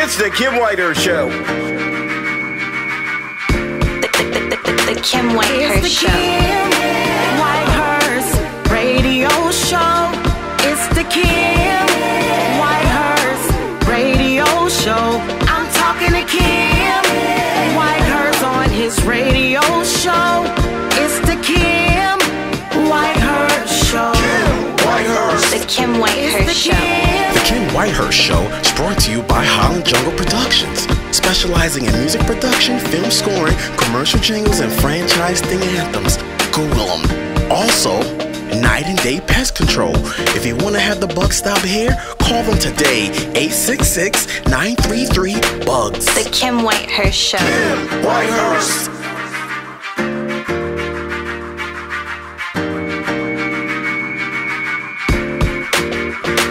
It's the Kim Whitehurst Show. The Kim Whitehurst Show. Kim Whitehurst Radio Show. It's the Kim Whitehurst Radio Show. I'm talking to Kim Whitehurst on his radio show. It's the Kim Whitehurst Show. Kim Whitehurst. The Kim Whitehurst Show. The Kim Whitehurst Show is brought to you by Holland Jungle Productions, specializing in music production, film scoring, commercial jingles, and franchise theme anthems. Google them. Also, Night and Day Pest Control. If you want to have the bugs stop here, call them today. 866-933-BUGS. The Kim Whitehurst Show. Kim Whitehurst.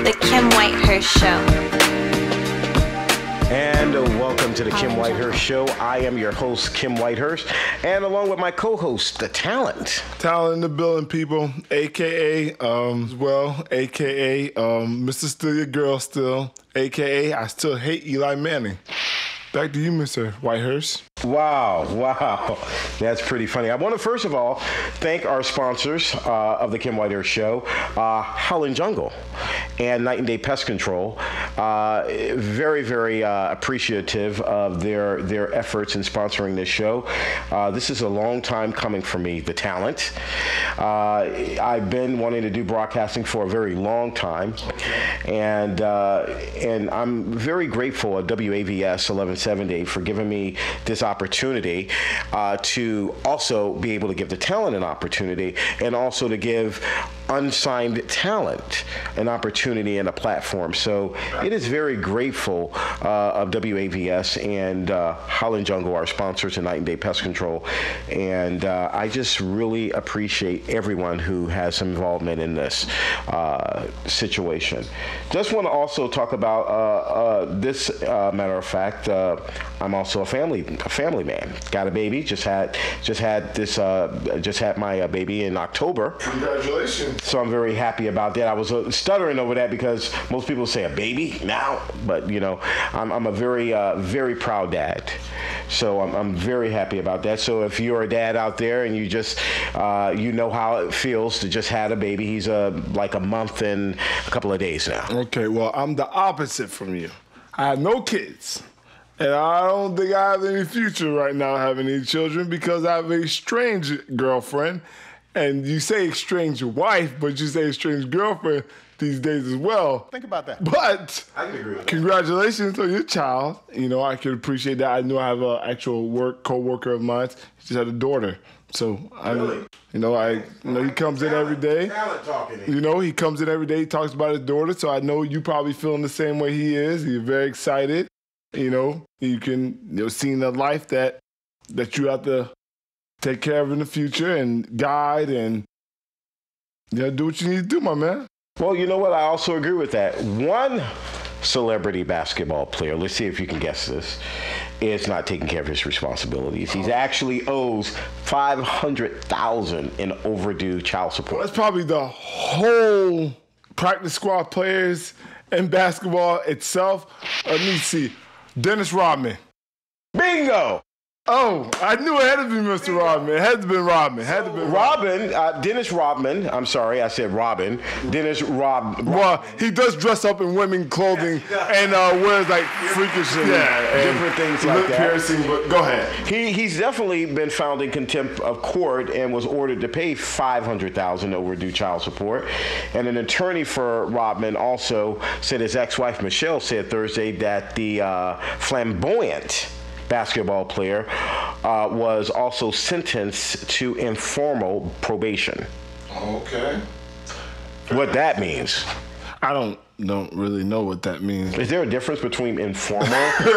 The Kim Whitehurst Show. And welcome to the Kim Whitehurst Show. I am your host, Kim Whitehurst, and along with my co-host, the Talent. Talent in the building, people. AKA, Mr. Still Your Girl Still. AKA, I still hate Eli Manning. Back to you, Mr. Whitehurst. Wow. That's pretty funny. I want to, first of all, thank our sponsors of the Kim Whitehurst Show, Holland Jungle and Night and Day Pest Control. Very appreciative of their efforts in sponsoring this show. This is a long time coming for me, the Talent. I've been wanting to do broadcasting for a very long time, and I'm very grateful at WAVS 1170 for giving me this opportunity to also be able to give the Talent an opportunity, and also to give unsigned talent an opportunity and a platform. So it is very grateful of WAVS and Holland Jungle, our sponsors, and Night and Day Pest Control. And I just really appreciate everyone who has some involvement in this situation. Just want to also talk about this matter of fact. I'm also a family man. Got a baby. Just had my baby in October. Congratulations. So I'm very happy about that. I was stuttering over that because most people say a baby now, but you know, I'm a very proud dad. So I'm very happy about that. So if you're a dad out there and you just you know how it feels to just have a baby, he's like a month and a couple of days now. Okay, well, I'm the opposite from you. I have no kids. And I don't think I have any future right now having any children because I have a strange girlfriend. And you say estranged wife, but you say estranged girlfriend these days as well. Think about that. But I can agree with that. Congratulations on your child. You know, I can appreciate that. I know I have an actual co-worker of mine. She just had a daughter. So Really? he comes in every day. Talent talking. You know, he comes in every day. He talks about his daughter. So I know you probably feeling the same way he is. He's very excited. You know, you can seeing the life that you have to take care of in the future and guide and do what you need to do, my man. Well, you know what? I also agree with that. One celebrity basketball player, let's see if you can guess this, is not taking care of his responsibilities. He actually owes $500,000 in overdue child support. That's probably the whole practice squad players in basketball itself. Let me see. Dennis Rodman. Bingo! Oh, I knew it had to be Mr. Rodman. It had to be Rodman. Dennis Rodman. I'm sorry, I said Robin. Dennis Rodman. Well, he does dress up in women clothing and wears like freakish different things like that. Piercing, but go ahead. He's definitely been found in contempt of court and was ordered to pay $500,000 overdue child support. And an attorney for Rodman also said his ex-wife Michelle said Thursday that the flamboyant basketball player was also sentenced to informal probation. Okay. What that means? I don't really know what that means. Is there a difference between informal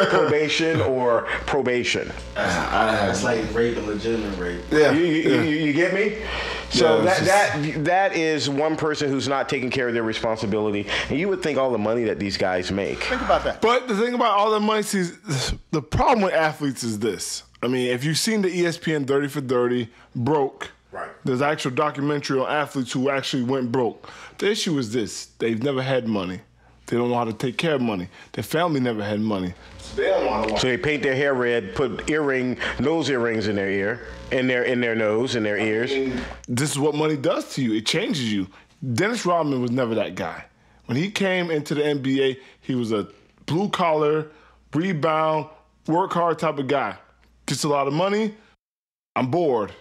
probation or probation? It's like rape and legitimate rape. Yeah. You get me? So Yeah, that is one person who's not taking care of their responsibility, and you would think all the money that these guys make. Think about that. But the thing about all the money, the problem with athletes is this. I mean, if you've seen the ESPN 30 for 30, broke. Right. There's actual documentary on athletes who actually went broke. The issue is this. They've never had money. They don't know how to take care of money. Their family never had money. So they don't know how to So they paint their hair red, put nose earrings in their ear, in their nose, in their ears. This is what money does to you. It changes you. Dennis Rodman was never that guy. When he came into the NBA, he was a blue-collar, rebound, work-hard type of guy. Gets a lot of money. I'm bored.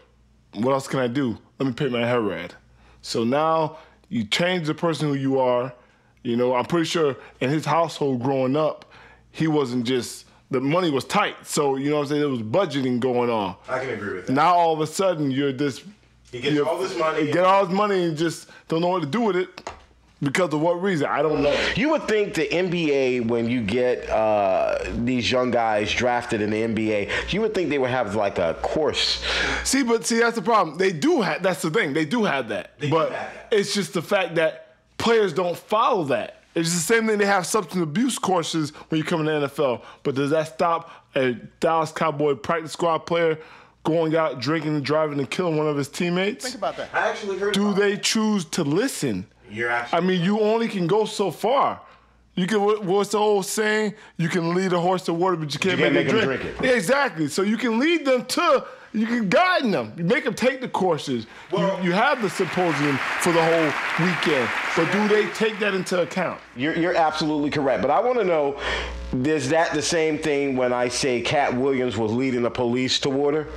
What else can I do? Let me paint my hair red. So now you change the person who you are. You know, I'm pretty sure in his household growing up, he wasn't just, the money was tight. So, you know what I'm saying, there was budgeting going on. I can agree with that. Now all of a sudden you're this. He gets all this money. You get all this money and just don't know what to do with it. Because of what reason? I don't know. You would think the NBA, when you get these young guys drafted in the NBA, you would think they would have like a course. See, that's the problem. They do have, that's the thing. They do have that. But it's just the fact that players don't follow that. It's the same thing. They have substance abuse courses when you come in the NFL. But does that stop a Dallas Cowboy practice squad player going out, drinking and driving and killing one of his teammates? Think about that. I actually heard Do they choose to listen? I mean, you only can go so far. You can, what's the old saying? You can lead a horse to water, but you can't make them drink it. Yeah, exactly. So you can lead them to, you can guide them. You make them take the courses. Well, you have the symposium for the whole weekend. But do they take that into account? You're absolutely correct. But I want to know, is that the same thing when I say Cat Williams was leading the police to water?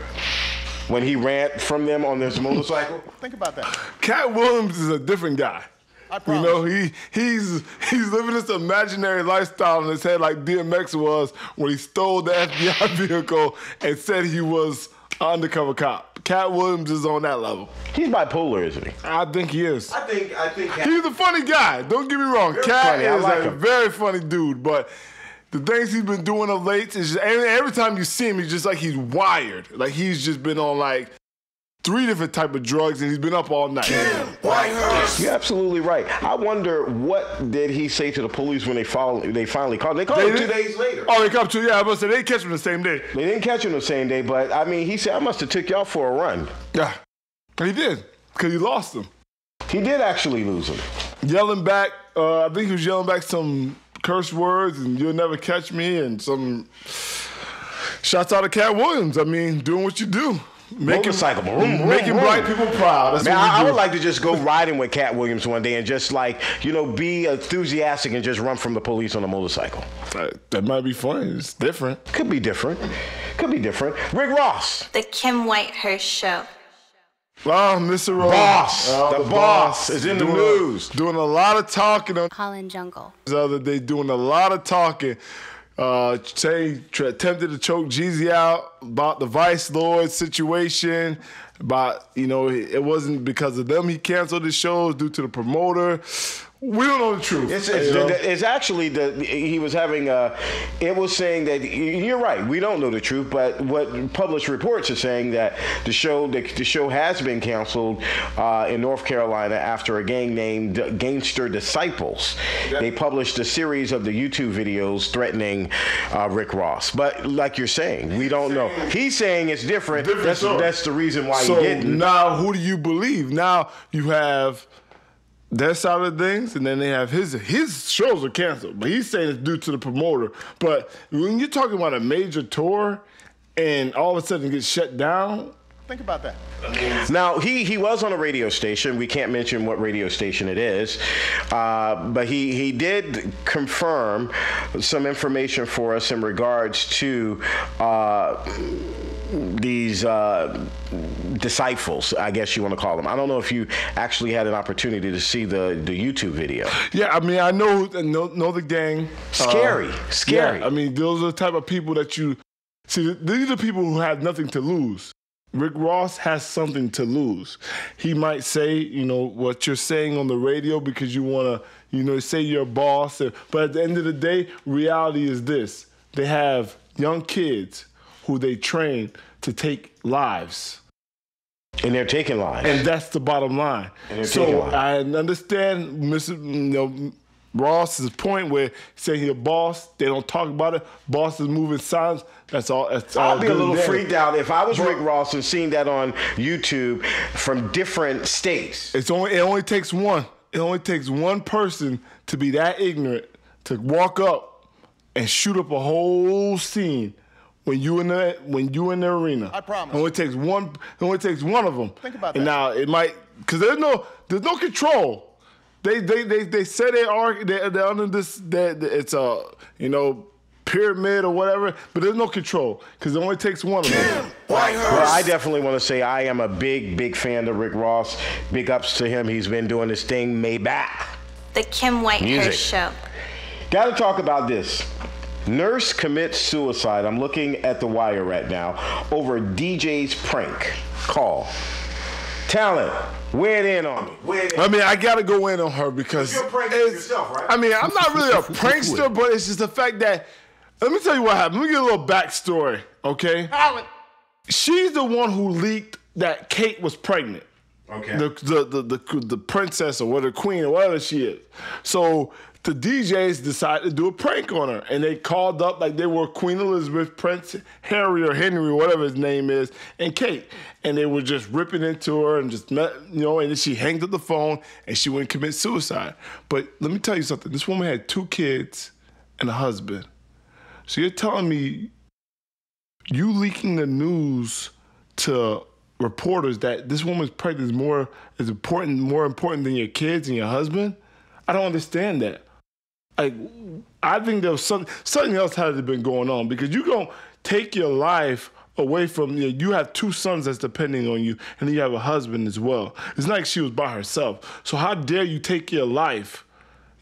When he ran from them on this motorcycle? Think about that. Cat Williams is a different guy. You know, he's living this imaginary lifestyle in his head like DMX was when he stole the FBI vehicle and said he was an undercover cop. Cat Williams is on that level. He's bipolar, isn't he? I think he is. I think he's a funny guy. Don't get me wrong. Cat is a very funny dude, but the things he's been doing of late is just, every time you see him, he's just like he's wired. Like he's just been on like 3 different type of drugs, and he's been up all night. Whitehurst. You're absolutely right. I wonder what did he say to the police when they finally called. They called him 2 days later. Oh, they come to, yeah, I must say they didn't catch him the same day. They didn't catch him the same day, but I mean, he said, I must have took y'all for a run. Yeah, he did, because he lost him. He did actually lose him. Yelling back, I think he was yelling back some curse words, and you'll never catch me, and some shots out of Cat Williams. I mean, doing what you do. Making black people proud. That's Man, what I would like to just go riding with Cat Williams one day and just like, you know, be enthusiastic and just run from the police on a motorcycle. That might be fun. It's different. Could be different. Could be different. Rick Ross. The Kim Whitehurst Show. Oh, Mr. Ross. Boss. The boss is in the news. Doing a lot of talking on Holland Jungle. the other day, doing a lot of talking. Attempted to choke Jeezy out about the Vice Lord situation, about, you know, it wasn't because of them he canceled his shows due to the promoter. We don't know the truth. It's actually he was having it was saying that you're right. We don't know the truth, but what published reports are saying that the show has been canceled in North Carolina after a gang named Gangster Disciples. They published a series of the YouTube videos threatening Rick Ross. But like you're saying, we don't know. He's saying it's different. That's the reason why he didn't. So now, who do you believe? Now you have their side of things, and then they have his shows are canceled, but he's saying it's due to the promoter. But when you're talking about a major tour and all of a sudden it gets shut down, think about that. Now, he was on a radio station. We can't mention what radio station it is, but he did confirm some information for us in regards to these disciples, I guess you want to call them. I don't know if you actually had an opportunity to see the YouTube video. Yeah, I mean, I know the gang. Scary. Yeah, I mean, those are the type of people that you see. These are people who have nothing to lose. Rick Ross has something to lose. He might say, you know, what you're saying on the radio because you want to, you know, say you're a boss. But at the end of the day, reality is this. They have young kids who they train to take lives. And they're taking lives. And that's the bottom line. So I understand Mr. Ross's point where saying he's a boss, they don't talk about it. Boss is moving signs. That's all. I'd be a little freaked out if I was Rick Ross and seeing that on YouTube from different states. It only takes one. It only takes one person to be that ignorant to walk up and shoot up a whole scene when you in the arena. I promise. It only takes one of them. Think about and that. now it might, because there's no control. They say they're under this, it's a, pyramid or whatever, but there's no control because it only takes one of them. Well, I definitely want to say I am a big fan of Rick Ross. Big ups to him. He's been doing this thing back. The Kim Whitehurst Show. Got to talk about this. Nurse commits suicide. I'm looking at the wire right now over DJ's prank call. Talent, weigh it in on me. I mean, I got to go in on her because you're pranking yourself, right? I mean, I'm not really a prankster, but it's just the fact that, let me tell you what happened. Let me get a little backstory, okay? She's the one who leaked that Kate was pregnant. Okay. The princess or the queen or whatever she is. So the DJs decided to do a prank on her, and they called up like they were Queen Elizabeth, Prince Harry or Henry or whatever his name is, and Kate, and they were just ripping into her and just and then she hanged up the phone and she went and commit suicide. But let me tell you something. This woman had 2 kids and a husband. So you're telling me you leaking the news to reporters that this woman's pregnant is more important than your kids and your husband? I don't understand that. Like, I think there was something else had to have been going on, because you gonna take your life away from you have 2 sons that's depending on you, and then you have a husband as well. It's not like she was by herself. So how dare you take your life?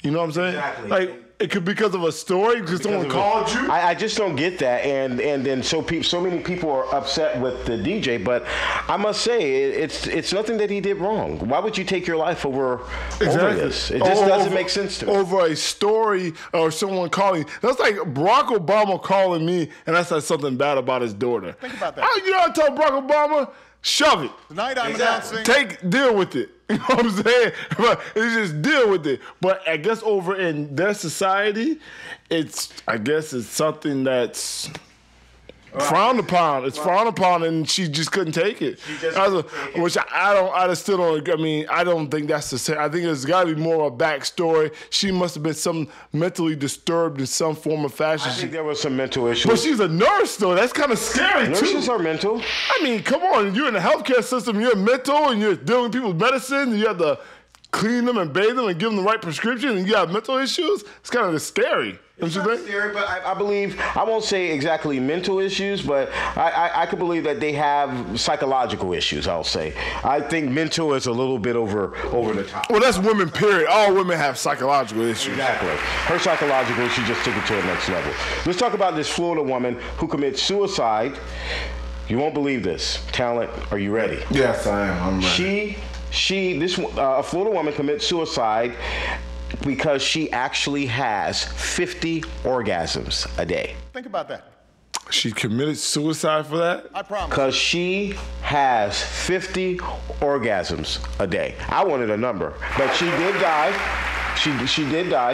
You know what I'm saying? Exactly. Like, it could be because of a story, because someone called you. I just don't get that, and then so many people are upset with the DJ. But I must say, it's nothing that he did wrong. Why would you take your life over this? It just doesn't make sense to me. Over a story or someone calling. That's like Barack Obama calling me, and I said something bad about his daughter. Think about that. You know, I told Barack Obama, shove it. Tonight I'm announcing. Deal with it. You know what I'm saying? But it's just deal with it. But I guess over in their society, it's something that's frowned upon. It's frowned upon, and she just couldn't take it. Which I still don't. I mean, I don't think that's the same. I think there's got to be more of a backstory. She must have been mentally disturbed in some form or fashion. I think there was some mental issues. But she's a nurse, though. That's kind of scary, too. Nurses are mental. I mean, come on. You're in the healthcare system. You're mental, and you're dealing with people's medicine, and you have to clean them and bathe them and give them the right prescription, and you have mental issues. It's kind of scary. It's not scary, but I believe, I won't say exactly mental issues, but I could believe that they have psychological issues, I'll say. I think mental is a little bit over the top. Well, that's women, period. All women have psychological issues. Exactly. Her psychological, she just took it to the next level. Let's talk about this Florida woman who commits suicide. You won't believe this. Talent, are you ready? Yes, I am. I'm ready. A Florida woman commits suicide because she actually has 50 orgasms a day. Think about that. She committed suicide for that? I promise. Because she has 50 orgasms a day. I wanted a number, but she did die. She did die.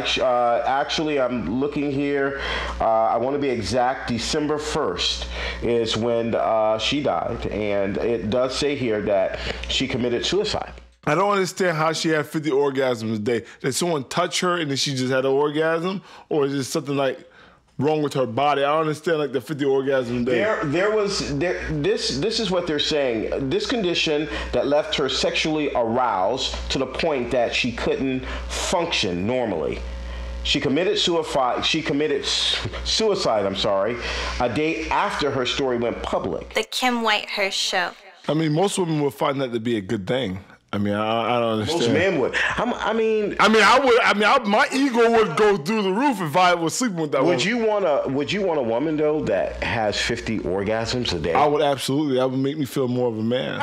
Actually, I'm looking here. I want to be exact. December 1st is when she died, and it does say here that she committed suicide. I don't understand how she had 50 orgasms a day. Did someone touch her and then she just had an orgasm? Or is there something like wrong with her body? I don't understand like the 50 orgasms a day. This is what they're saying. This condition that left her sexually aroused to the point that she couldn't function normally. She committed suicide, a day after her story went public. The Kim Whitehurst Show. I mean, most women would find that to be a good thing. I mean, I don't understand. Most men would. My ego would go through the roof if I was sleeping with that woman. Would you want a woman though that has 50 orgasms a day? I would absolutely. That would make me feel more of a man.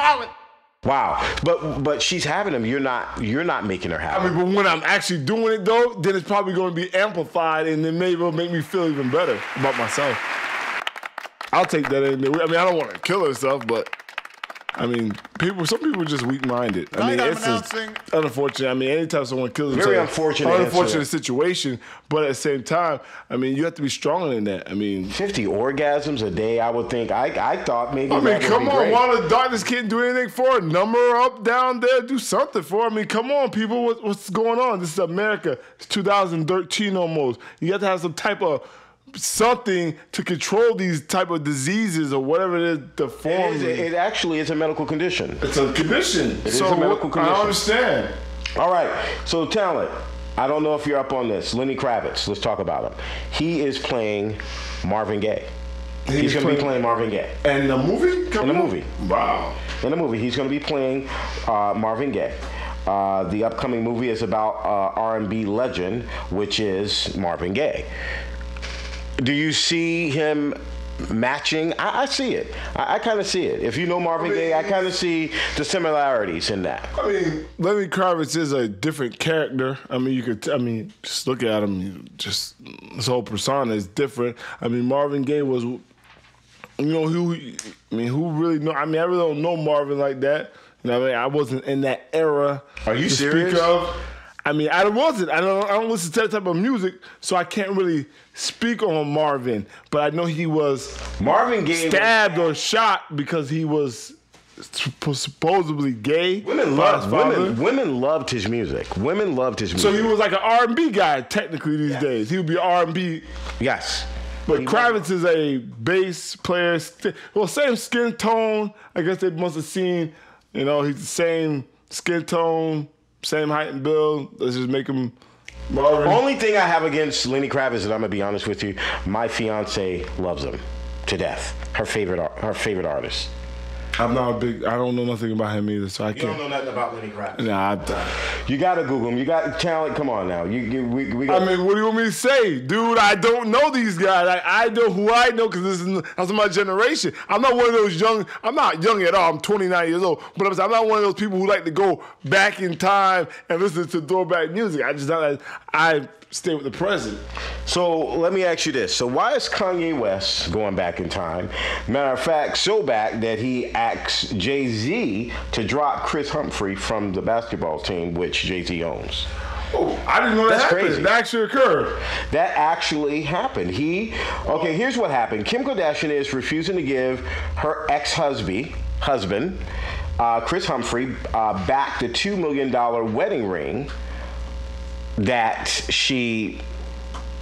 Wow, but she's having them. You're not making her happy. I mean, but when I'm actually doing it though, then it's probably going to be amplified, and then maybe it'll make me feel even better about myself. I'll take that in there. I mean, I don't want to kill herself, but I mean, some people are just weak-minded. I mean, it's unfortunate. I mean, anytime someone kills themselves, unfortunate situation. But at the same time, I mean, you have to be stronger than that. I mean, 50 orgasms a day, I would think. I thought maybe. I mean, come on, great. why the doctors can't do anything for it? Number up, down there, do something for it. I mean, come on, people, what's going on? This is America. It's 2013 almost. You have to have some type of something to control these type of diseases or whatever it is, the form. It actually is a medical condition. It's a condition. It is a medical condition. I understand. All right, so talent. I don't know if you're up on this. Lenny Kravitz, let's talk about him. He is playing Marvin Gaye. He's going to be playing Marvin Gaye. And the movie? In the movie. Wow. In the movie, he's going to be playing Marvin Gaye. The upcoming movie is about R&B legend, which is Marvin Gaye. Do you see him matching? I see it. I kind of see it. If you know Marvin Gaye, I kind of see the similarities in that. I mean, Lenny Kravitz is a different character. I mean, just look at him. Just his whole persona is different. I mean, Marvin Gaye was, who really know? I mean, I really don't know Marvin like that. You know what I mean? I wasn't in that era. Are you serious? Speak of. I mean, I wasn't. I don't listen to that type of music, so I can't really speak on Marvin. But I know he was Marvin Gaye stabbed or shot because he was supposedly gay. Women loved his music. Women loved his music. So he was like an R&B guy technically these days. He would be R&B. Yes. But Kravitz is a bass player. Well, same skin tone. I guess they must have seen. He's the same skin tone. Same height and build. Let's just make him Marvin. Only thing I have against Lenny Kravitz, and I'm gonna be honest with you, my fiance loves him to death. Her favorite artist. I'm not a big. I don't know nothing about him either, so I can't. You don't know nothing about Lenny Kravitz. Nah, you gotta Google him. You got talent. Come on now. We got. I mean, what do you want me to say, dude? I don't know these guys. I know who I know because that's my generation. I'm not one of those young. I'm not young at all. I'm 29 years old, but I'm not one of those people who like to go back in time and listen to throwback music. I stay with the present. So let me ask you this. So why is Kanye West going back in time? Matter of fact, so back that he asked Jay-Z to drop Chris Humphrey from the basketball team, which Jay-Z owns. Oh, I didn't know that happened. Crazy. That actually occurred. That actually happened. Here's what happened. Kim Kardashian is refusing to give her ex-husband, Chris Humphrey, back the $2 million wedding ring that she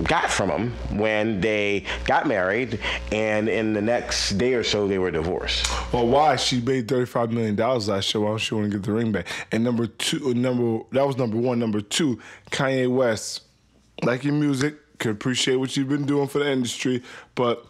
got from him when they got married, and in the next day or so they were divorced. Well, why? She made $35 million last year. Why don't she want to get the ring back? And that was number one. Number two, Kanye West, like your music, can appreciate what you've been doing for the industry, but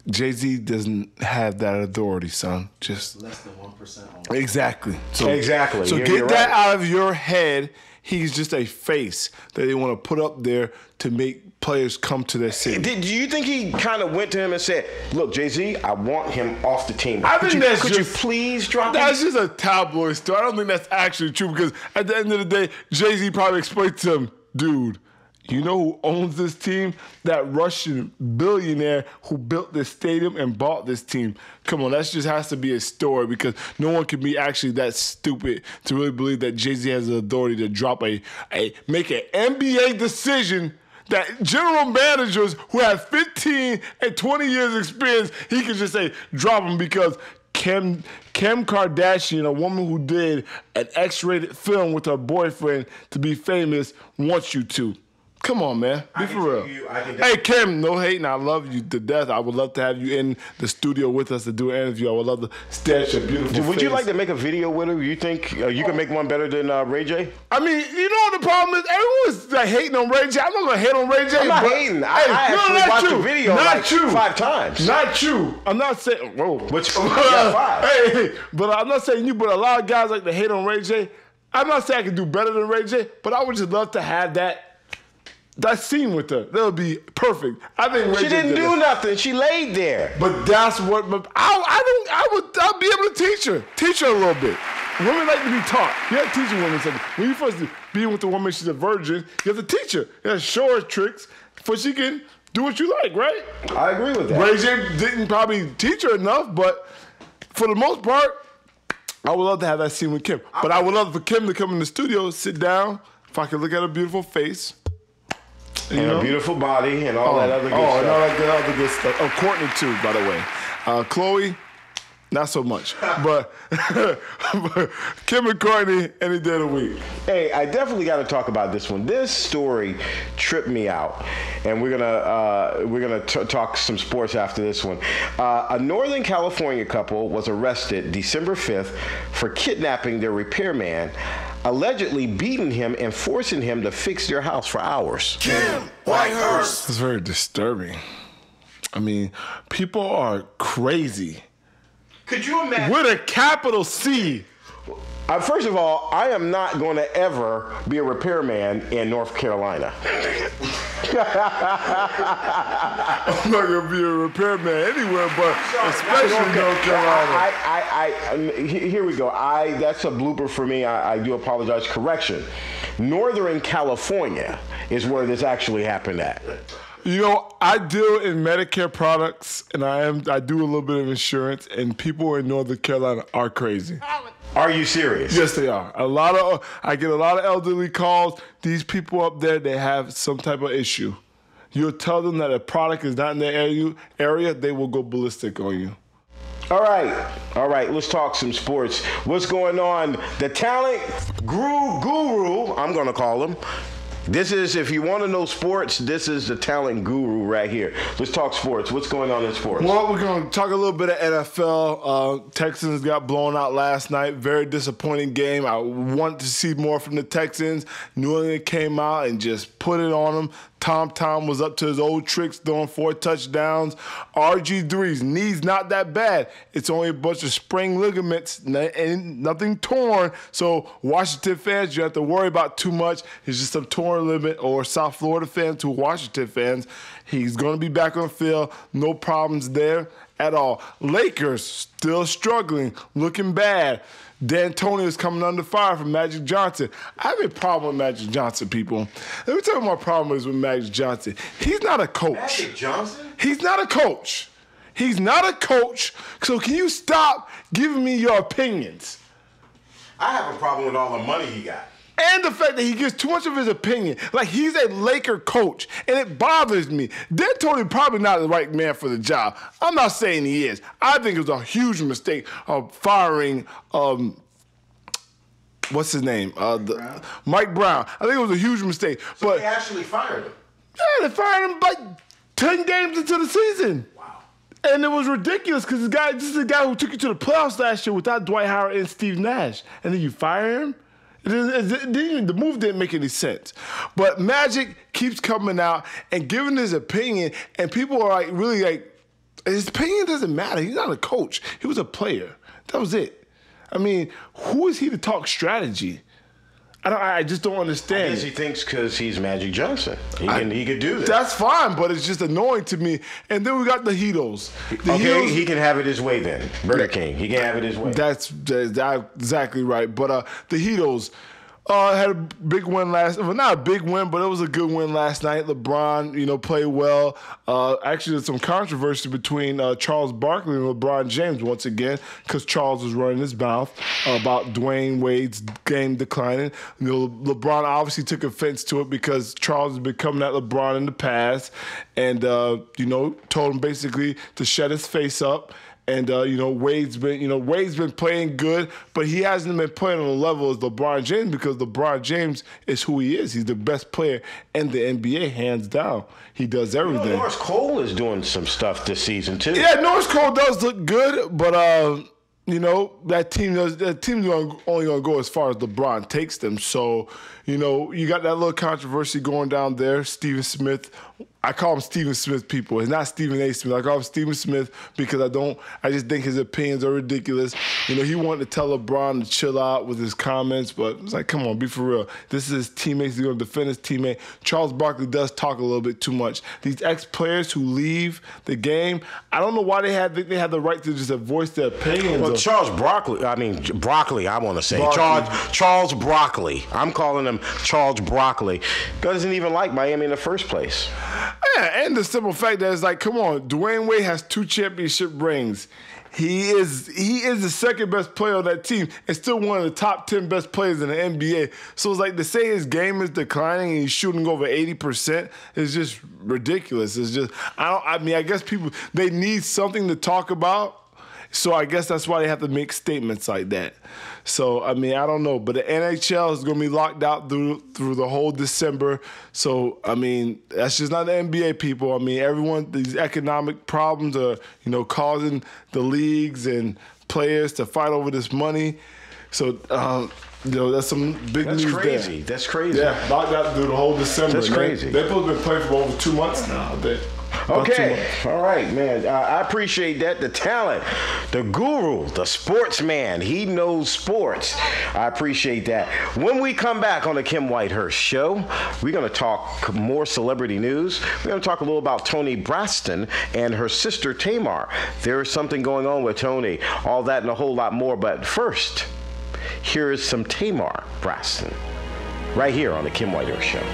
Jay-Z doesn't have that authority, son. Just less than 1%. Exactly. So Get that out of your head. He's just a face that they want to put up there to make players come to their city. Do you think he kind of went to him and said, "Look, Jay-Z, I want him off the team. Could you please drop him?" That's just a tabloid story. I don't think that's actually true because at the end of the day, Jay-Z probably explained to him, dude, you know who owns this team? That Russian billionaire who built this stadium and bought this team. Come on, that just has to be a story because no one can be actually that stupid to really believe that Jay-Z has the authority to drop make an NBA decision that general managers who have 15 and 20 years experience, he can just say, drop them because Kim Kardashian, a woman who did an X-rated film with her boyfriend to be famous, wants you to. Come on, man. Be for real. Hey, Kim, no hating. I love you to death. I would love to have you in the studio with us to do an interview. I would love to stare at your beautiful face. Would you like to make a video with her? You think you can make one better than Ray J? I mean, you know what the problem is? Everyone's like, hating on Ray J. I'm not going to hate on Ray J. I'm not hating. I actually watched the video like 5 times. Not true. I'm not saying, whoa. Which, five. Hey, but I'm not saying you, but a lot of guys like to hate on Ray J. I'm not saying I can do better than Ray J, but I would just love to have that scene with her. That would be perfect. I think Ray she didn't do nothing. She laid there. But that's what. But I'll be able to teach her a little bit. Women like to be taught. You have to teach a woman something. When you first be with a woman, she's a virgin. You have to teach her. You have to show her tricks so she can do what you like, right? I agree with that. Ray J didn't probably teach her enough, but for the most part, I would love to have that scene with Kim. But I would love for Kim to come in the studio, sit down, if I could look at her beautiful face. And a beautiful body and all that other good stuff. And all that other good stuff. Oh, Courtney too, by the way. Chloe, not so much. But Kim and Courtney, any day of the week. Hey, I definitely got to talk about this one. This story tripped me out, and we're gonna talk some sports after this one. A Northern California couple was arrested December 5th for kidnapping their repairman, allegedly beating him and forcing him to fix their house for hours. Kim Whitehurst. It's very disturbing. I mean, people are crazy. Could you imagine? With a capital C. First of all, I am not going to ever be a repairman in North Carolina. I'm not going to be a repairman anywhere, but especially North Carolina. Here we go. That's a blooper for me. I do apologize. Correction. Northern California is where this actually happened at. You know, I deal in Medicare products, and I do a little bit of insurance, and people in Northern Carolina are crazy. Are you serious? Yes, they are. I get a lot of elderly calls. These people up there, they have some type of issue. You'll tell them that a product is not in their area, they will go ballistic on you. All right, let's talk some sports. What's going on? The talent guru, I'm going to call him. This is, if you want to know sports, this is the talent guru right here. Let's talk sports. What's going on in sports? Well, we're going to talk a little bit of NFL. Texans got blown out last night. Very disappointing game. I want to see more from the Texans. New England came out and just put it on them. Tom was up to his old tricks, throwing 4 touchdowns. RG3's knee's not that bad. It's only a bunch of sprained ligaments and nothing torn. So Washington fans, you don't have to worry about too much. It's just a torn ligament. Or South Florida fans who are Washington fans, he's going to be back on the field. No problems there at all. Lakers still struggling, looking bad. D'Antonio's coming under fire from Magic Johnson. I have a problem with Magic Johnson, people. Let me tell you what my problem is with Magic Johnson. He's not a coach. Magic Johnson? He's not a coach. He's not a coach. So can you stop giving me your opinions? I have a problem with all the money he got. And the fact that he gives too much of his opinion. Like, he's a Laker coach, and it bothers me. D'Antonio probably not the right man for the job. I'm not saying he is. I think it was a huge mistake of firing, what's his name? Mike Brown. I think it was a huge mistake. So but they actually fired him? Yeah, they fired him like 10 games into the season. Wow. And it was ridiculous because this is the guy who took you to the playoffs last year without Dwight Howard and Steve Nash. And then you fire him? The move didn't make any sense. But Magic keeps coming out and giving his opinion, and people are like, really like, his opinion doesn't matter. He's not a coach. He was a player. That was it. I mean, who is he to talk strategy? I just don't understand. I guess he thinks because he's Magic Johnson. He could do that. That's fine, but it's just annoying to me. And then we got the Heatles. He can have it his way then. Burger King. He can have it his way. That's exactly right. But the Heatles had a big win not a big win, but it was a good win last night. LeBron, played well. Actually, there's some controversy between Charles Barkley and LeBron James once again because Charles was running his mouth about Dwayne Wade's game declining. LeBron obviously took offense to it because Charles has been coming at LeBron in the past and, told him basically to shut his face up. And Wade's been playing good, but he hasn't been playing on the level as LeBron James because LeBron James is who he is. He's the best player in the NBA, hands down. He does everything. Norris Cole is doing some stuff this season too. Yeah, Norris Cole does look good, but that team's only gonna go as far as LeBron takes them. So, you got that little controversy going down there. Stephen Smith. I call him Stephen Smith, people. It's not Stephen A. Smith. I call him Stephen Smith because I just think his opinions are ridiculous. He wanted to tell LeBron to chill out with his comments, but it's like, come on, be for real. This is his teammate. He's going to defend his teammate. Charles Barkley does talk a little bit too much. These ex-players who leave the game, I don't know why they had the right to just voice their opinions. Well, Charles Broccoli, I want to say. Charles Broccoli. I'm calling him Charles Broccoli. Doesn't even like Miami in the first place. Yeah, and the simple fact that it's like, come on, Dwayne Wade has 2 championship rings. He is the second best player on that team and still one of the top 10 best players in the NBA. So it's like to say his game is declining and he's shooting over 80% is just ridiculous. It's just, I guess people, they need something to talk about. So I guess that's why they have to make statements like that. So, I don't know. But the NHL is going to be locked out through the whole December. So, that's just not the NBA, people. Everyone, these economic problems are, causing the leagues and players to fight over this money. So, that's some big news there. That's crazy. Yeah, locked out through the whole December. That's crazy. They've been playing for over 2 months now. Okay, all right, man. I appreciate that. The talent, the guru, the sportsman. He knows sports. I appreciate that. When we come back on the Kim Whitehurst Show, we're going to talk more celebrity news. We're going to talk a little about Toni Braxton and her sister Tamar. There is something going on with Toni. All that and a whole lot more. But first, here is some Tamar Braxton right here on the Kim Whitehurst Show.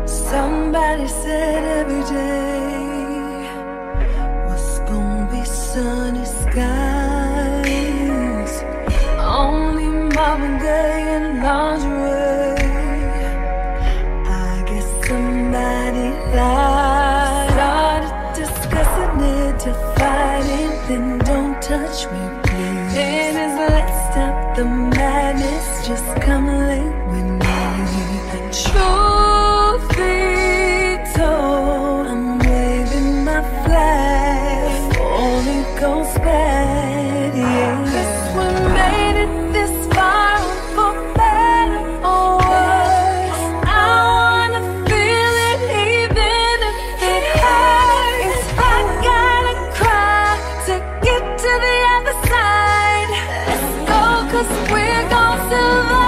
Somebody said every day was gonna be sunny skies. Only Marvin Gaye and lingerie. I guess somebody lied. Started discussing it to fighting, then don't touch me, please. Then is let's stop the madness. Just come late with me. And truth be told, I'm waving my flag. Only goes bad, yeah. 'Cause we made it this far, for better or worse. I wanna feel it even if it hurts. I gotta cry to get to the other side. Let's go, 'cause we're gonna survive.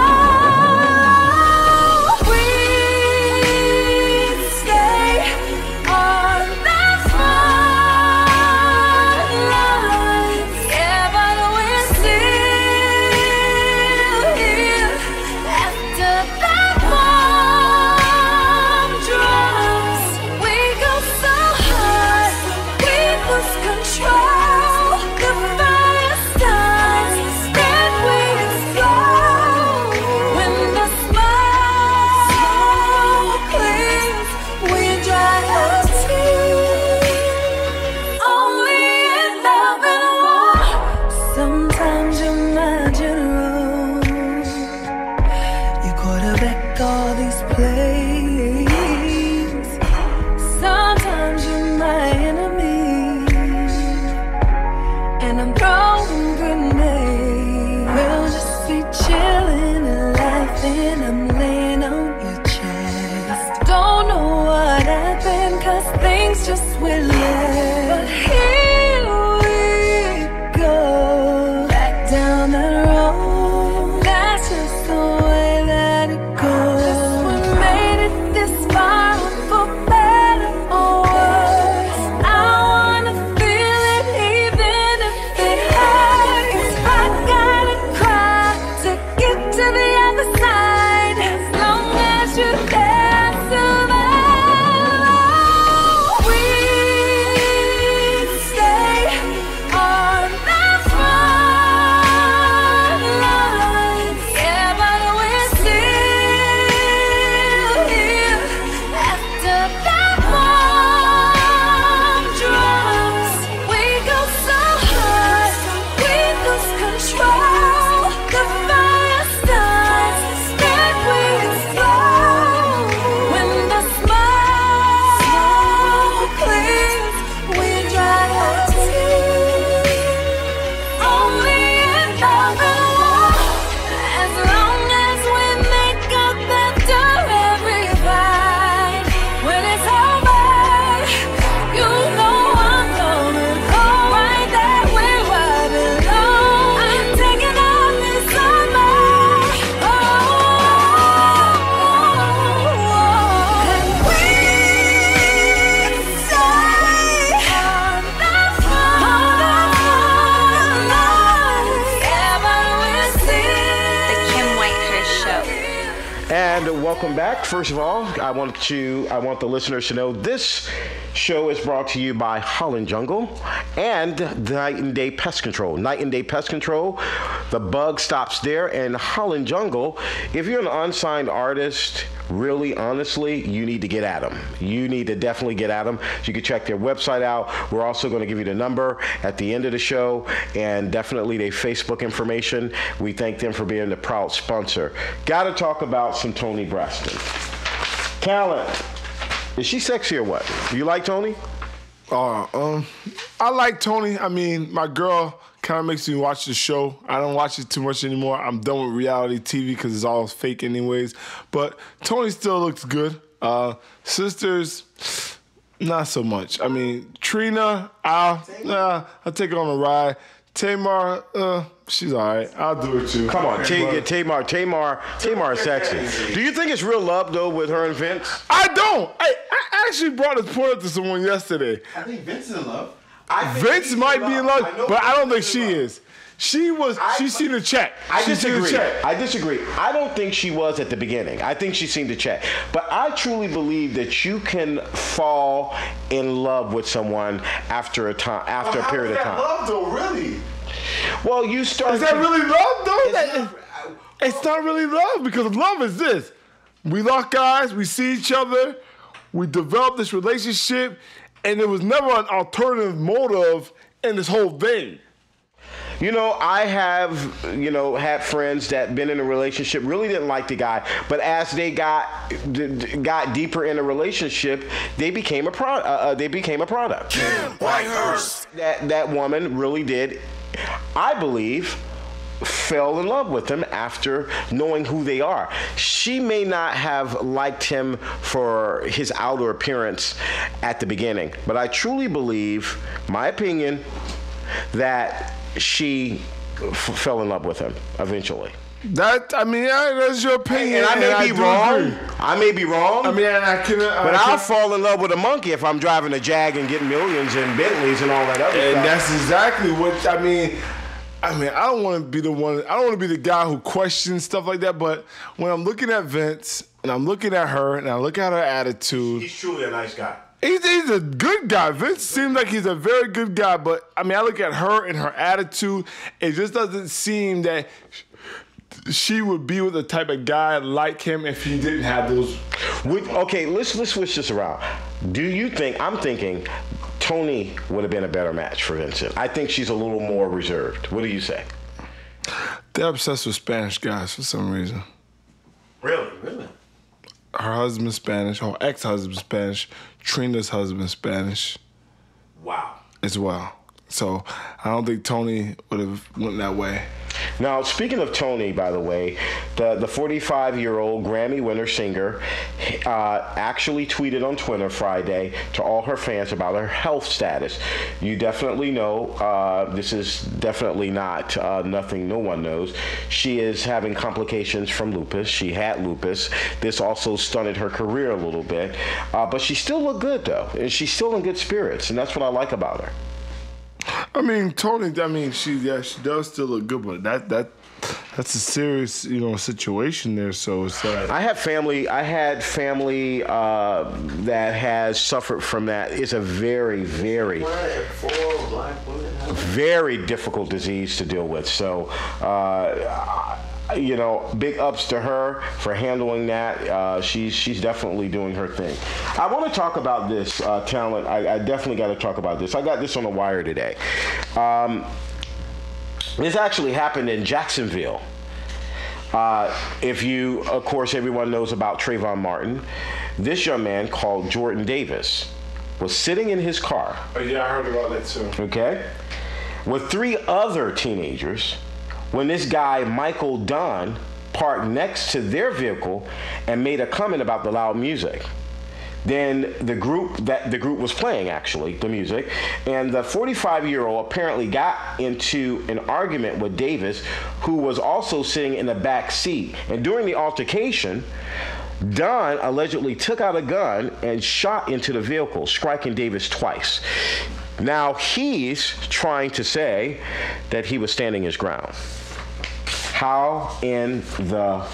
Just will live. But here we go, back down that road. That's just the way that it goes. We made it this far, for better or worse. I wanna feel it even if it hurts. I gotta cry to get to the other side. As long as you're there, survive. We And welcome back. First of all, I want the listeners to know this show is brought to you by Holland Jungle and Night and Day Pest Control. Night and Day Pest Control, the bug stops there. And Holland Jungle, if you're an unsigned artist, really, honestly, you need to get at them. You need to definitely get at them. So you can check their website out. We're also going to give you the number at the end of the show, and definitely their Facebook information. We thank them for being the proud sponsor. Got to talk about some Toni Braxton. Talent. Is she sexy or what? Do you like Toni? I like Toni. I mean, my girl kind of makes me watch the show. I don't watch it too much anymore. I'm done with reality TV because it's all fake anyways. But Toni still looks good. Sisters, not so much. I mean, Trina, I'll take her on a ride. Tamar, she's all right. I'll do it too. Come on, Tamar is sexy. Do you think it's real love, though, with her and Vince? I don't. I actually brought this point up to someone yesterday. I think Vince is in love. Vince might be in love, but I don't think she is. She's seen the check. I disagree. I don't think she was at the beginning. I think she seen the check. But I truly believe that you can fall in love with someone after a period of time. Love though, really? Well, you start. Is that really love though? It's not really love, because love is this: we lock eyes, we see each other, we develop this relationship, and there was never an alternative motive in this whole thing. You know, I have, had friends that been in a relationship, really didn't like the guy, but as they got deeper in a relationship, they became a product. Whitehurst. That woman really did, I believe, fell in love with him after knowing who they are. She may not have liked him for his outer appearance at the beginning, but I truly believe, my opinion, that she fell in love with him eventually. That's your opinion. And I may be wrong. I may be wrong. But I'll fall in love with a monkey if I'm driving a Jag and getting millions and Bentleys and all that other stuff. And that's exactly what I mean. I don't want to be the one. I don't want to be the guy who questions stuff like that. But when I'm looking at Vince and I'm looking at her and I look at her attitude, he's truly a nice guy. He's a good guy. Vince seems like he's a very good guy, but I look at her and her attitude. It just doesn't seem that she would be with the type of guy like him if he didn't have those. Okay, let's switch this around. Do you think? I'm thinking Toni would have been a better match for Vincent. I think she's a little more reserved. What do you say? They're obsessed with Spanish guys for some reason. Really? Her husband's Spanish. Her ex-husband's Spanish. Trina's husband's Spanish. Wow. As well. So I don't think Toni would have went that way. Now, speaking of Toni, by the way, the 45-year-old Grammy winner singer actually tweeted on Twitter Friday to all her fans about her health status. You definitely know this is definitely not nothing no one knows. She is having complications from lupus. She had lupus. This also stunted her career a little bit. But she still looked good, though. And she's still in good spirits, and that's what I like about her. Toni, she does still look good, but that's a serious, situation there. So it's I had family that has suffered from that. It's a very, very, very difficult disease to deal with. So, big ups to her for handling that. She's definitely doing her thing. I want to talk about this talent. I definitely got to talk about this. I got this on the wire today. This actually happened in Jacksonville. Of course, everyone knows about Trayvon Martin. This young man called Jordan Davis was sitting in his car. Oh, yeah, I heard about that too. Okay? With 3 other teenagers when this guy, Michael Dunn, parked next to their vehicle and made a comment about the loud music. Then the group was playing, actually, the music, and the 45-year-old apparently got into an argument with Davis, who was also sitting in the back seat. And during the altercation, Dunn allegedly took out a gun and shot into the vehicle, striking Davis twice. Now he's trying to say that he was standing his ground. How in the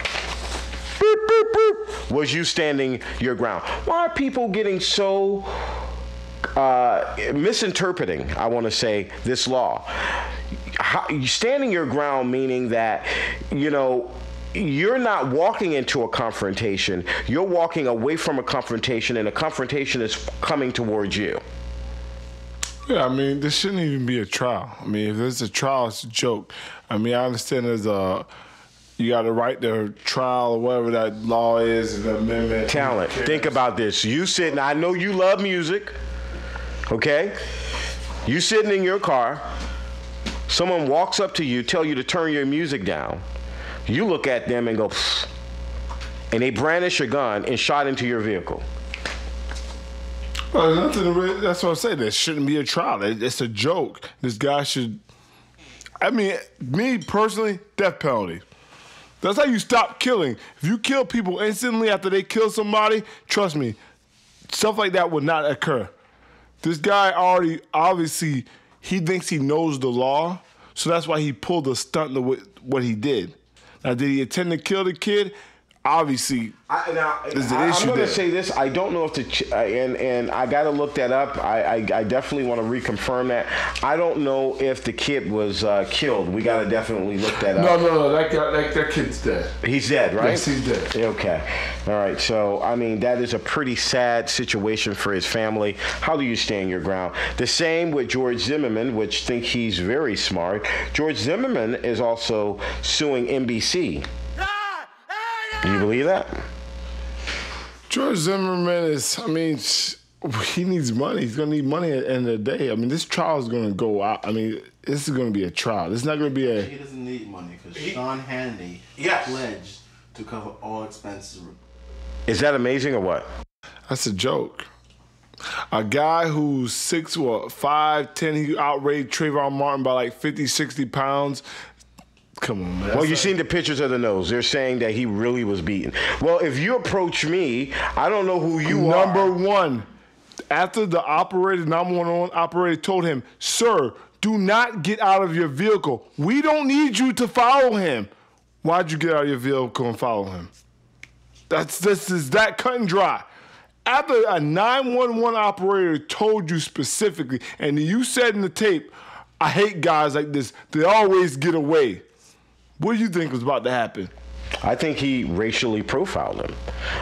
boop, boop, was you standing your ground. Why are people getting so misinterpreting, I want to say, this law? Standing your ground meaning that, you know, you're not walking into a confrontation. You're walking away from a confrontation, and a confrontation is coming towards you. Yeah, I mean, this shouldn't even be a trial. I mean, if there's a trial, it's a joke. I mean, I understand you got a right to trial or whatever that law is, and the amendment. Talent. Think about this. You sitting, I know you love music, okay? You sitting in your car, someone walks up to you, tell you to turn your music down. You look at them and go, pfft, and they brandish a gun and shot into your vehicle. Well, that's what I'm saying. There shouldn't be a trial. It's a joke. This guy should. I mean, me personally, death penalty. That's how you stop killing. If you kill people instantly after they kill somebody, trust me, stuff like that would not occur. This guy obviously, he thinks he knows the law, so that's why he pulled a stunt to what he did. Now, did he intend to kill the kid? Obviously, there's an issue. I'm going to say this. I don't know if and I got to look that up. I definitely want to reconfirm that. I don't know if the kid was killed. We got to definitely look that up. No. That kid's dead. He's dead, right? Yes, he's dead. Okay. All right. So, I mean, that is a pretty sad situation for his family. How do you stand your ground? The same with George Zimmerman, which think he's very smart. George Zimmerman is also suing NBC. Do you believe that? George Zimmerman is, I mean, he needs money. He's going to need money at the end of the day. I mean, this trial is going to go out. I mean, this is going to be a trial. This is not going to be a... He doesn't need money because Sean Hannity pledged to cover all expenses. Is that amazing or what? That's a joke. A guy who's 5'10", he outraged Trayvon Martin by like 50, 60 pounds. Come on, man. Well, you've seen the pictures of the nose. They're saying that he really was beaten. Well, if you approach me, I don't know who you are. Number one, after the 911 operator told him, "Sir, do not get out of your vehicle. We don't need you to follow him." Why'd you get out of your vehicle and follow him? This is that cut and dry. After a 911 operator told you specifically, and you said in the tape, "I hate guys like this. They always get away." What do you think was about to happen? I think he racially profiled him.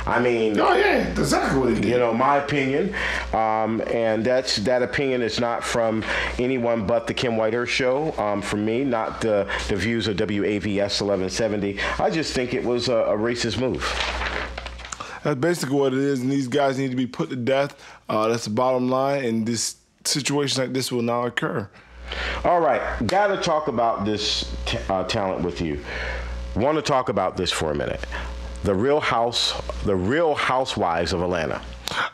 I mean, oh yeah, exactly what he did. You know, my opinion, and that opinion is not from anyone but the Kim Whitehurst show. From me, not the views of WAVS 1170. I just think it was a racist move. That's basically what it is, and these guys need to be put to death. That's the bottom line, and this situation like this will not occur. All right, got to talk about this talent with you. Want to talk about this for a minute. The Real Housewives of Atlanta.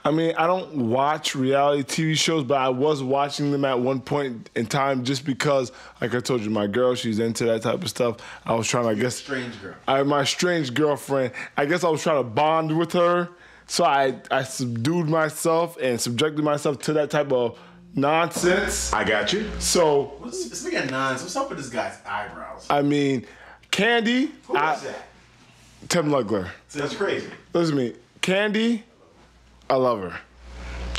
I mean, I don't watch reality TV shows, but I was watching them at one point in time just because, like I told you, my girl, she's into that type of stuff. I was trying to, I guess... Strange girl. My strange girlfriend. I guess I was trying to bond with her, so I subdued myself and subjected myself to that type of nonsense. I got you. So... Speaking of nonsense, what's up with this guy's eyebrows? I mean, Candy... Who is that? Tim Lugler. That's crazy. Listen to me. Candy, I love her.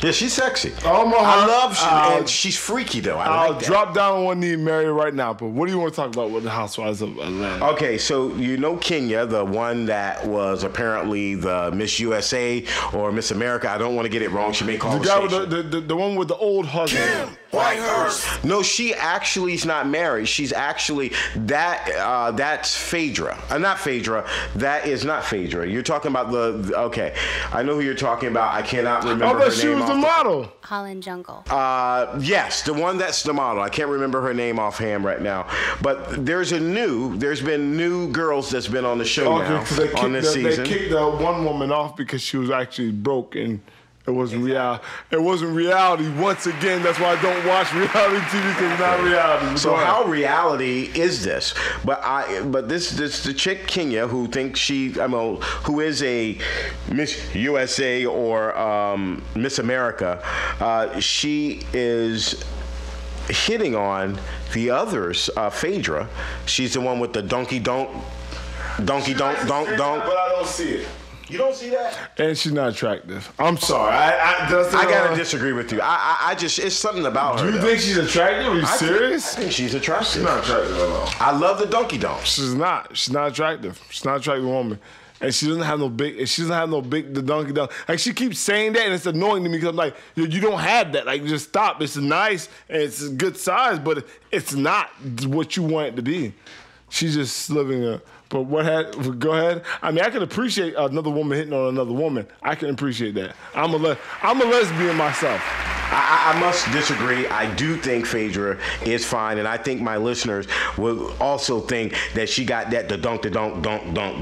Yeah, she's sexy. Oh my! I love and she's freaky though. I'll like that. drop down on one knee and marry her right now. But what do you want to talk about with the Housewives of Atlanta? Okay, so you know Kenya, the one that was apparently the Miss USA or Miss America. I don't want to get it wrong. She may call the guy with the one with the old husband. Whitehurst. No, she actually is not married. She's actually that's Phaedra. Not Phaedra. That is not Phaedra. You're talking about okay. I know who you're talking about. I cannot remember her name. She was the model. Holland Jungle. Yes, the one that's the model. I can't remember her name offhand right now. But there's been new girls that's been on the show now on this season. They kicked the one woman off because she was actually broke and it wasn't reality. It wasn't reality. Once again, that's why I don't watch reality TV because it's not reality. So how reality is this? But this the chick Kenya who thinks who is a Miss USA or Miss America, she is hitting on the others. Phaedra, she's the one with the donkey donk. But I don't see it. You don't see that? And she's not attractive. I'm sorry. I gotta disagree with you. I just, it's something about her. Do you think she's attractive? Are you serious? I think she's attractive. She's not attractive at all. I love the donkey donk. She's not. She's not attractive. She's not an attractive woman. And she doesn't have no big. She doesn't have no big. The donkey donk. Like she keeps saying that, and it's annoying to me because I'm like, you don't have that. Like just stop. It's nice and it's a good size, but it's not what you want it to be. She's just living a. But go ahead. I mean, I can appreciate another woman hitting on another woman. I can appreciate that. I'm a lesbian myself. I must disagree. I do think Phaedra is fine, and I think my listeners will also think that she got the dunk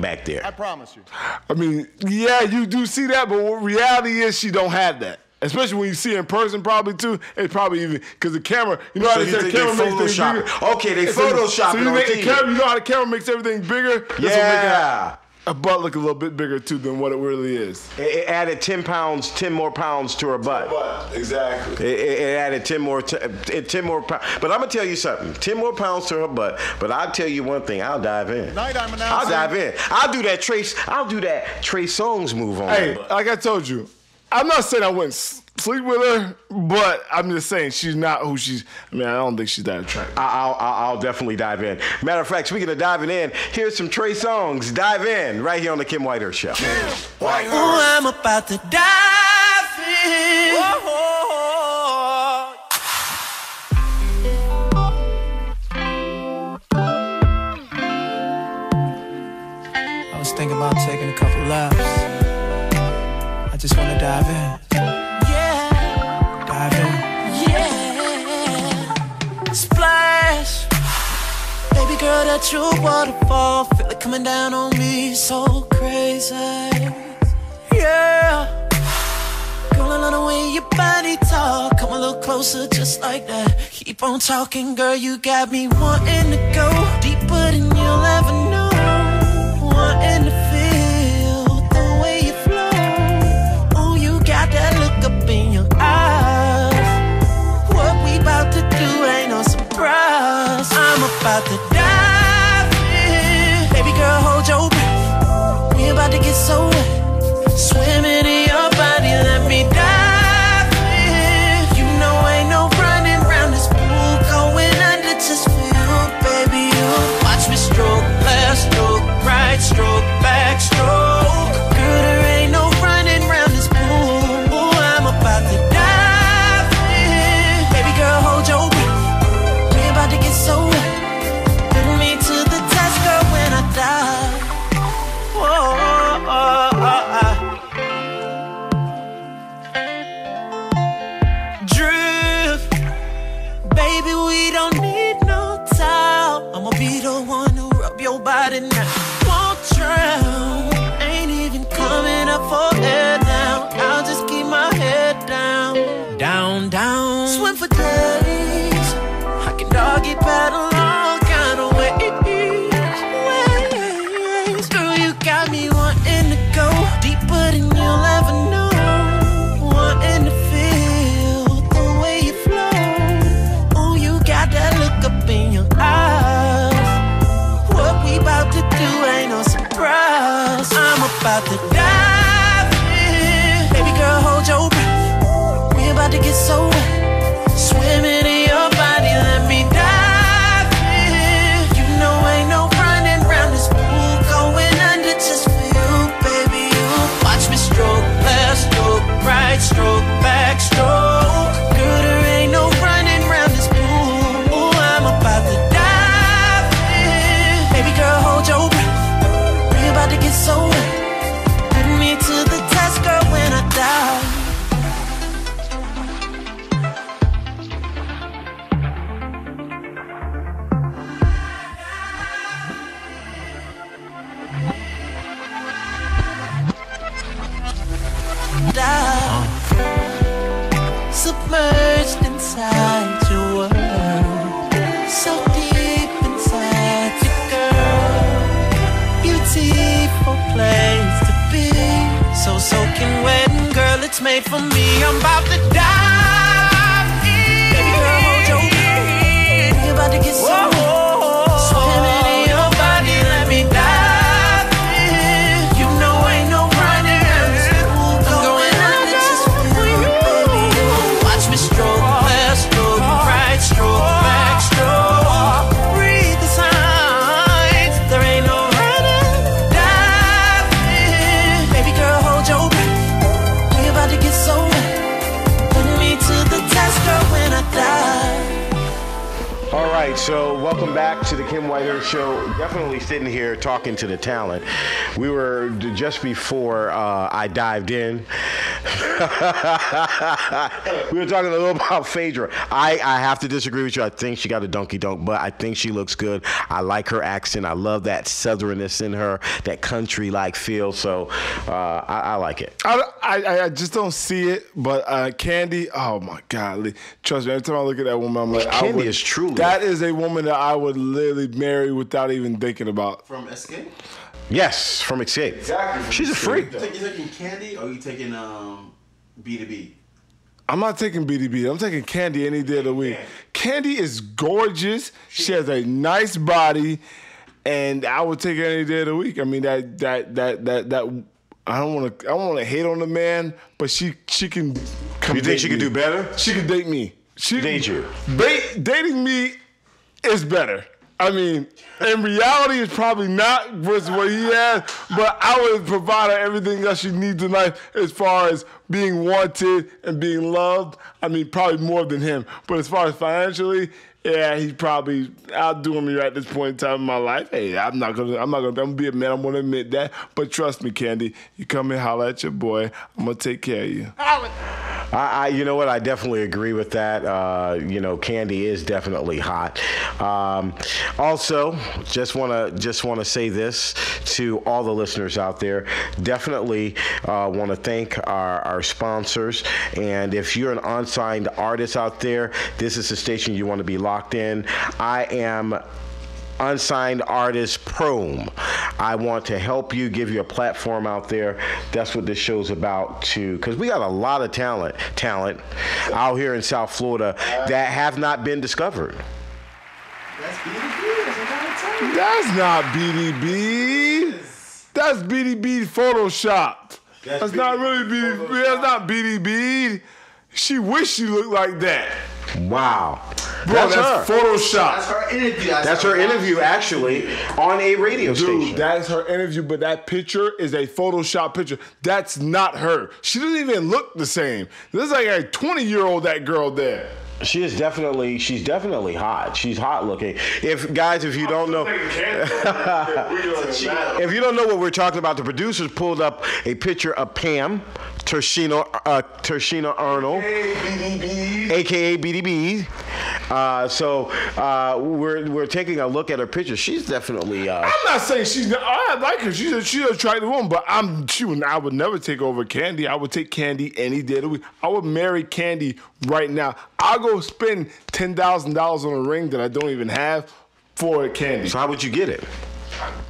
back there. I promise you. I mean, yeah, you do see that, but what reality is she don't have that. Especially when you see it in person, probably too. It's probably even because the camera. You know how they say the camera makes things bigger. Okay, they Photoshop it on TV. You know how the camera makes everything bigger. Yeah. A butt look a little bit bigger too than what it really is. It added 10 more pounds to her butt. Exactly. It added 10 more pounds. But I'm gonna tell you something. 10 more pounds to her butt. But I'll tell you one thing. I'll dive in. I'll dive in. I'll do that Trey Songz move on. Hey, like I told you, I'm not saying I wouldn't sleep with her, but I'm just saying she's not who she's. I mean, I don't think she's that attractive. I'll definitely dive in. Matter of fact, speaking of diving in, here's some Trey Songz. Dive in right here on the Kim Whitehurst Show. Oh, I'm about to dive in. I was thinking about taking a couple laps. I just want to dive in. Splash, baby girl, that true waterfall, feel it coming down on me, so crazy. Yeah, girl, I love the way your body talk. Come a little closer, just like that. Keep on talking, girl, you got me wanting to go deeper than you'll ever know. Wanting to feel the way you flow. Oh, you got that look up in your eyes. What we about to do ain't no surprise. I'm about to dive in. Baby girl, hold your breath. We about to get so wet. Swimming in your body, let me dive in. You know ain't no running round this pool. Going under, just feel, baby, you watch me stroke, left stroke, right stroke, back stroke. Girl, there ain't no running round this pool. Ooh, I'm about to dive in. Baby girl, hold your breath. We about to get so wet. Put me to the test, girl, when I die. Drift, baby, we don't need no towel. I'ma be the one who rub your body now. Won't drown, ain't even coming up for air now. I'll just keep my head down, down, down. Swim for days, I can doggy paddle all kind of ways. Girl, you got me wanting to go deeper than you'll ever know. Wanting to feel the way you flow. Oh, you got that look up in your eyes. What we about to do ain't no surprise. I'm about to dive in. Baby girl, hold your breath. We about to get so wet. Swimming in your body, let me dive in. You know ain't no running round this pool. Going under, just feel, baby, you watch me stroke, left stroke, right stroke, back stroke. Girl, there ain't no running round this pool. Ooh, I'm about to dive in. Baby girl, hold your breath. We about to get so wet. Put me to the test, girl, when I die. Submerged inside your world, so deep inside you, girl. Beautiful place to be, so soaking wet, and girl, it's made for me. I'm about to dive in. Baby girl, hold your breath. We about to get so wet. Swimming in your body, let me dive in. You know ain't no running So welcome back to the Kim Whitehurst Show. Definitely sitting here talking to the talent. We were just before I dived in. We were talking a little about Phaedra. I have to disagree with you. I think she got a donkey donk, but I think she looks good. I like her accent. I love that southernness in her, that country-like feel. So I like it. I just don't see it. But Kandi, oh my God, trust me. Every time I look at that woman, I'm like, Kandi is truly. That is a woman that I would literally marry without even thinking about. From Escape? Yes, from Escape. Exactly. She's a freak. You taking Kandi or you taking B2B? I'm not taking BDB. I'm taking Kandi any day of the week. Kandi is gorgeous. She has a nice body, and I would take her any day of the week. I mean that. I don't want to hate on the man, but she can. You think she can do better? She can date me. She date you. Dating me is better. I mean, in reality, it's probably not versus what he has, but I would provide her everything else she needs in life as far as being wanted and being loved. I mean, probably more than him. But as far as financially, yeah, he's probably outdoing me at this point in time in my life. Hey, I'm gonna be a man. I'm gonna admit that. But trust me, Kandi, you come and holler at your boy. I'm gonna take care of you. You know what? I definitely agree with that. Kandi is definitely hot. Also, just wanna say this to all the listeners out there. Definitely want to thank our sponsors. And if you're an unsigned artist out there, this is the station you want to be locked in. I am Unsigned Artist Prom. I want to help you, give you a platform out there. That's what this show's about too, because we got a lot of talent out here in South Florida that have not been discovered. That's BDB. That's not BDB. That's BDB photoshopped. That's not really BDB. That's not BDB. She wished she looked like that. Wow. Bro, that's Photoshop. That's her interview. That's her interview, actually, on a radio station. Dude, that is her interview, but that picture is a Photoshop picture. That's not her. She doesn't even look the same. This is like a 20-year-old, that girl there. She's definitely hot. She's hot looking. If you don't know, if you don't know what we're talking about, the producers pulled up a picture of Pam Tershina Arnold, aka BDB. So we're taking a look at her picture. She's definitely. I'm not saying she's not. I like her. She's an attractive woman, but I would never take over Kandi. I would take Kandi any day of the week. I would marry Kandi right now. I'll go spend $10,000 on a ring that I don't even have for Kandi. So how would you get it?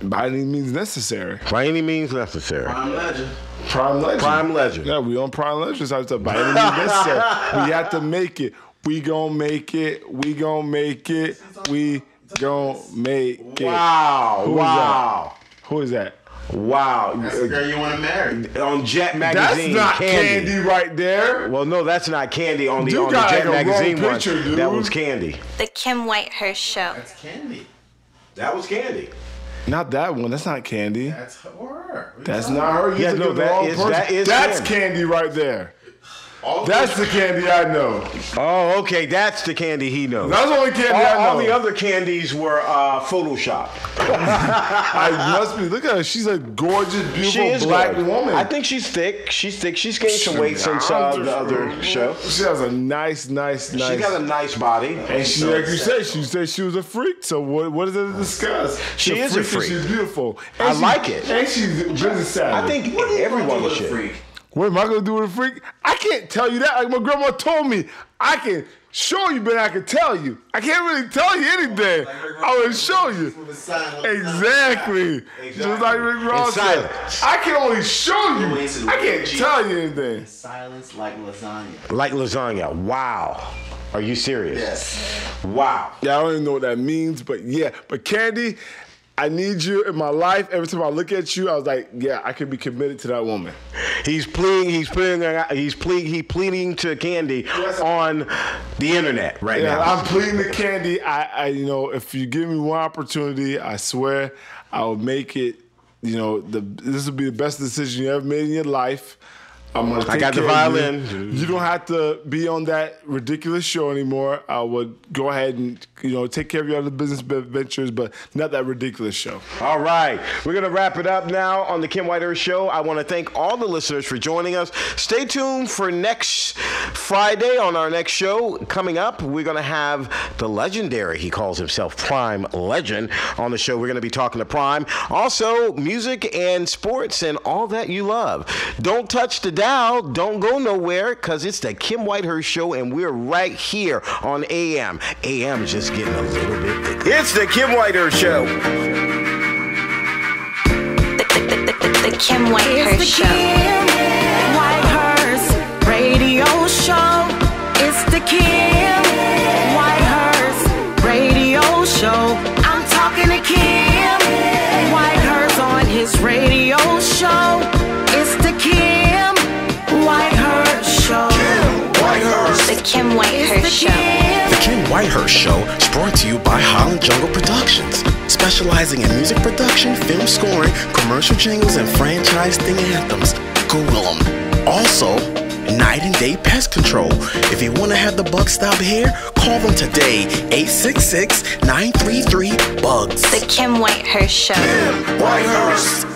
By any means necessary. By any means necessary. Prime Legend. Prime Legend. Yeah, we on Prime Legend. So by any means necessary. We have to make it. We gonna make it. We gonna make it. We gonna make it. Wow. Who is that? Wow. That's the girl you want to marry. On Jet Magazine. That's not Kandi right there. Well, no, that's not Kandi. On the Jet Magazine picture, one. Dude. That was Kandi. The Kim Whitehurst Show. That's Kandi. That was Kandi. Not that one. That's not Kandi. That's her. That's not her. Yeah, no, that's Kandi right there. That's the Kandi I know. Oh, okay. That's the Kandi he knows. That's the only Kandi I know. All the other Kandis were Photoshopped. I must be. Look at her. She's a gorgeous, beautiful black woman. I think she's thick. She's gained some weight since the other show. She has a nice. She got a nice body. And she, like you said, she said she was a freak. So what is it to discuss? She is a freak. She's beautiful. I like it. And she's business savvy. I think everyone should. Freak. What am I gonna do with a freak? I can't tell you that. Like my grandma told me, I can show you, but I can tell you. I can't really tell you anything. I will show you. Exactly. Just like Rick Ross said. I can only show you. I can't tell you anything. Silence like lasagna. Like lasagna. Wow. Are you serious? Yes. Wow. Yeah, I don't even know what that means, but yeah. But Kandi, I need you in my life. Every time I look at you, I was like, yeah, I could be committed to that woman. He's pleading to Kandi on the internet right now. I'm pleading to Kandi. I if you give me one opportunity, I swear I will make it. This will be the best decision you ever made in your life. I'm gonna take I got the care of violin. You don't have to be on that ridiculous show anymore. I would go ahead and take care of your other business ventures, but not that ridiculous show. All right, we're gonna wrap it up now on the Kim Whitehurst Show. I want to thank all the listeners for joining us. Stay tuned for next Friday on our next show. Coming up, we're gonna have the legendary, he calls himself Prime Legend, on the show. We're gonna be talking to Prime. Also, music and sports and all that you love. Don't touch the dial. Don't go nowhere, because it's the Kim Whitehurst Show, and we're right here on AM. AM is just getting a little bit thicker. It's the Kim Whitehurst Show. The Kim Whitehurst Show. Whitehurst Radio Show. It's the Kim Whitehurst Radio Show. I'm talking to Kim Whitehurst on his radio show. It's the Kim Whitehurst Show. The Kim Whitehurst Show. The Kim Whitehurst Show is brought to you by Holland Jungle Productions, specializing in music production, film scoring, commercial jingles, and franchise theme anthems. Google them. Also, Night and Day Pest Control. If you want to have the bug stop here, call them today. 866-933-BUGS. The Kim Whitehurst Show. Kim Whitehurst.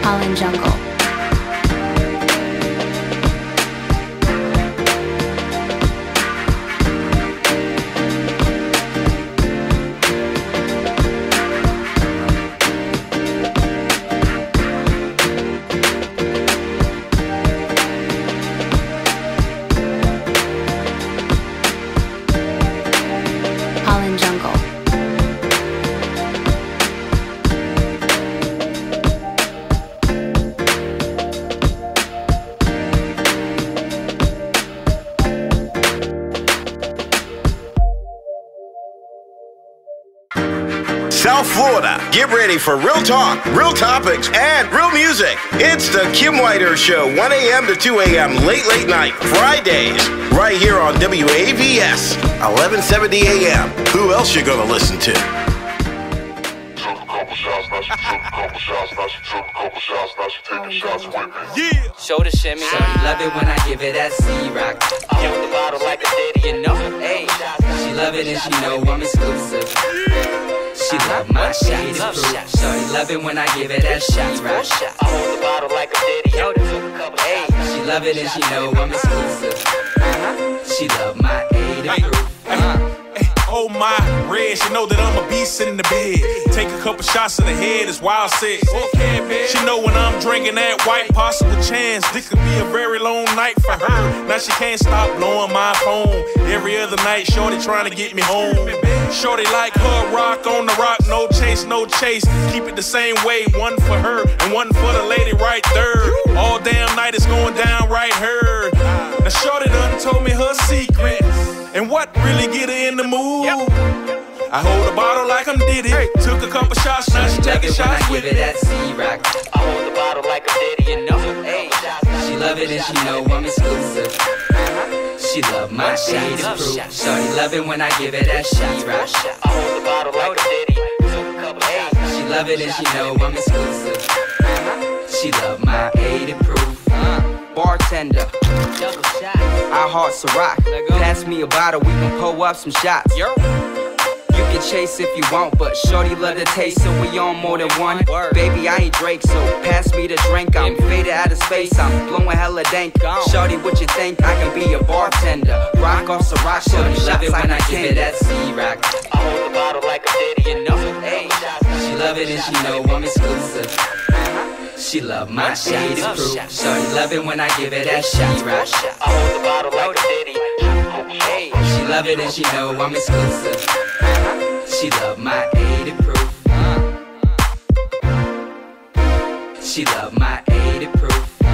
Holland Jungle. Holland Jungle. South Florida, get ready for real talk, real topics, and real music. It's the Kim Whitehurst Show, 1 a.m. to 2 a.m. late night, Fridays, right here on WAVS, 1170 a.m. Who else you gonna listen to? Yeah. Shoulder shimmy, love it when I give it that C-Rock. I hold the bottle like a ditty, Hey, she love it and she know I'm exclusive. She love my shade of fruit. Shorty love it when I give it that C-Rock. I hold the bottle like a ditty, Hey, she love it and she know I'm exclusive. She love my aid of fruit. Oh my, red, she know that I'm a beast in the bed. Take a couple shots to the head, it's wild sex. She know when I'm drinking that white, possible chance this could be a very long night for her. Now she can't stop blowing my phone. Every other night, shorty trying to get me home. Shorty like her rock on the rock, no chase, no chase. Keep it the same way, one for her and one for the lady right there. All damn night it's going down right here. Now shorty done told me her secret. And what really get her in the mood? I hold a bottle like I'm Diddy. Took a couple shots, now she taking shots with it. That C-Rock. I hold the bottle like I'm Diddy, Hey, she love it and she know I'm exclusive. She love my shade of fruit. Shorty love it when I give it that C-Rock. I hold the bottle like I'm Diddy. Hey, she love it and she know I'm exclusive. She love my aid and proof. Bartender, I heart Ciroc. Pass me a bottle, we can pull up some shots. You can chase if you want, but shorty love the taste, so we on more than one. Baby, I ain't Drake, so pass me the drink. I'm faded out of space, I'm blowing hella dank. Shorty, what you think? I can be a bartender. Rock off Ciroc, shorty love it when I give it that C-Rock. I hold the bottle like a ditty, Hey, she love it and she know I'm exclusive. She love my shade of fruit. Shorty love it when I give it that C-Rock. I hold the bottle like a ditty. Hey, she love it and she know I'm exclusive. She love my aid and proof. She love my aid and proof. I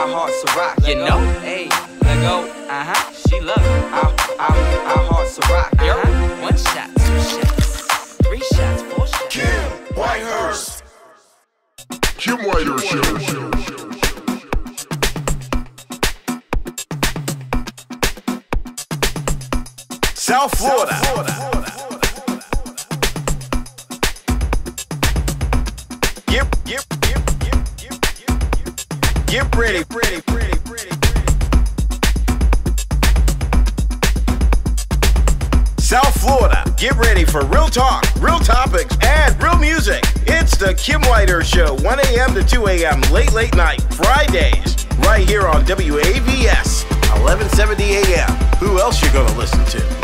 heart Ciroc, Hey, let go. She love it. I heart Ciroc. 1 shot, 2 shots, 3 shots, 4 shots. Kim Whitehurst. Kim Whitehurst Show. South Florida. Get ready. South Florida, get ready for real talk, real topics, and real music. It's the Kim Whitehurst Show, 1 a.m. to 2 a.m. late night, Fridays, right here on WAVS, 1170 a.m. Who else you gonna listen to?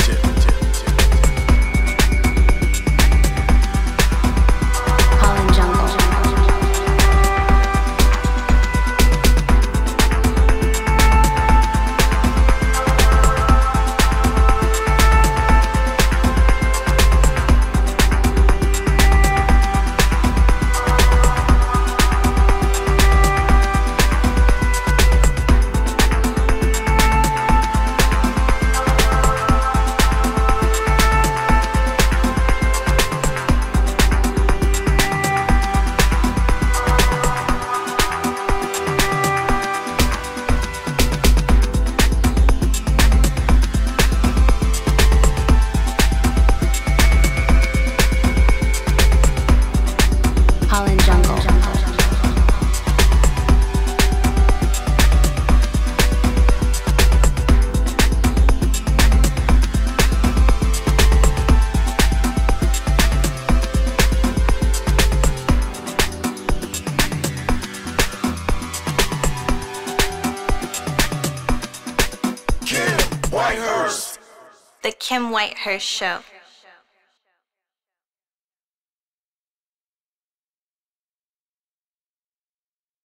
Holland Jungle. Whitehurst. The Kim Whitehurst Show.